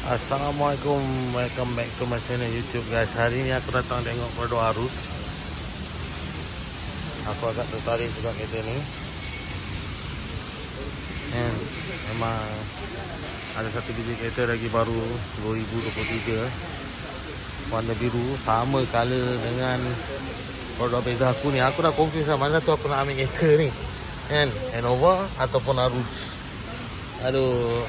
Assalamualaikum, welcome back to my channel YouTube guys. Hari ni aku datang tengok Perodok Arus. Aku agak tertarik juga kereta ni. And memang ada satu biji kereta lagi baru 2023, warna biru, sama color dengan Perodok beza aku ni. Aku dah confuse lah mana tu aku nak ambil kereta ni, kan? Innova ataupun Arus. Aduh,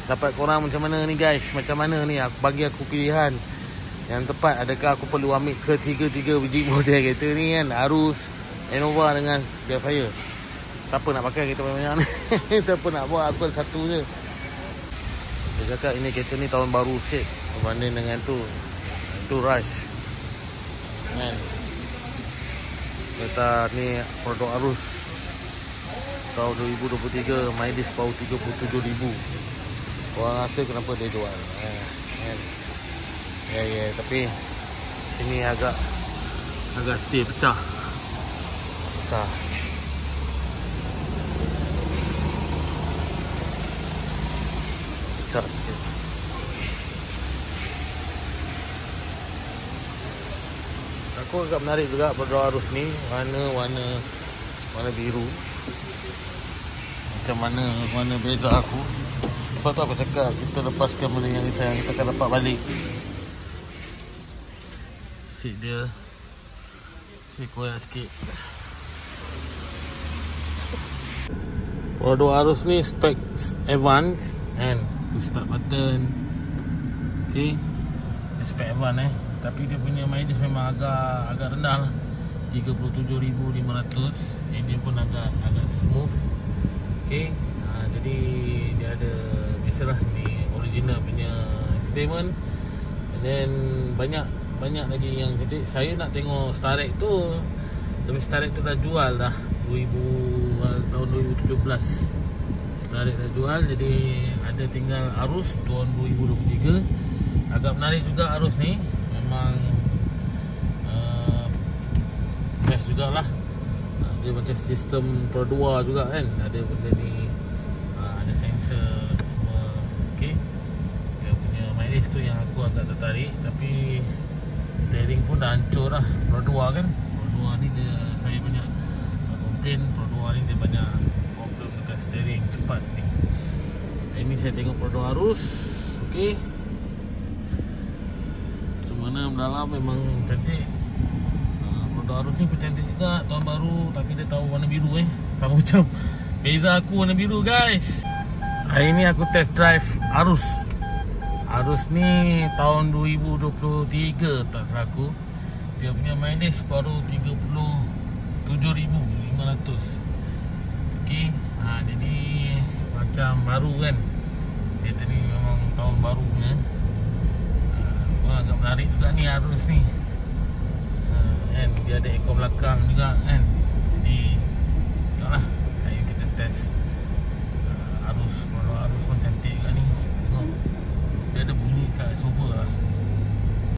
dapat korang macam mana ni guys? Macam mana ni? Bagi aku pilihan yang tepat. Adakah aku perlu ambil ketiga-tiga biji model kereta ni kan? Arus, Innova dengan Biafire. Siapa nak pakai kereta banyak-banyak ni? Siapa nak buat? Aku ada satu je. Dia cakap ini kereta ni tahun baru sikit berbanding dengan tu. Itu Rush kan? Kereta ni Perodok Arus tahun 2023, mileage baru 37,000. Orang rasa kenapa dia jual kan? Ya, tapi sini agak still pecah sikit. Aku agak menarik juga Perodok Arus ni. Warna biru. Macam mana warna beza aku. Sebab tu aku cakap kita lepaskan benda yang sayang, kita akan dapat balik. Seat dia koyak sikit. Perodok Arus ni spek advance and push start button. Okay, dia spek advance tapi dia punya mileage memang agak rendah lah, 37,500. Dia pun agak smooth. Okay, jadi dia ada biasalah ni original punya entertainment, and then banyak lagi yang cantik. Saya nak tengok Starrett tu, tapi Starrett tu dah jual dah tahun 2017. Starrett dah jual, jadi ada tinggal Arus tahun 2023. Agak menarik juga Arus ni. Memang best jugalah. Dia macam sistem Pro 2 juga kan. Ada benda ni, ada sensor semua. Okay, dia punya mileage tu yang aku agak tertarik. Tapi steering pun dah hancur lah. Pro 2 kan, Pro 2 ni saya banyak komplain. Pro 2 ni dia banyak problem dekat steering cepat ni. Ini saya tengok Perodok Arus. Okay, macam mana dalam memang cantik. Perodok Arus ni pun cantik juga, tahun baru. Tapi dia tahu warna biru sama macam beza aku warna biru guys. Hari ni aku test drive Arus. Arus ni tahun 2023 tak salah aku. Dia punya mileage baru 37,500. Okay, jadi macam baru kan. Kereta ni memang tahun baru ni. Agak menarik juga ni Arus ni. Dia ada aircon belakang juga kan.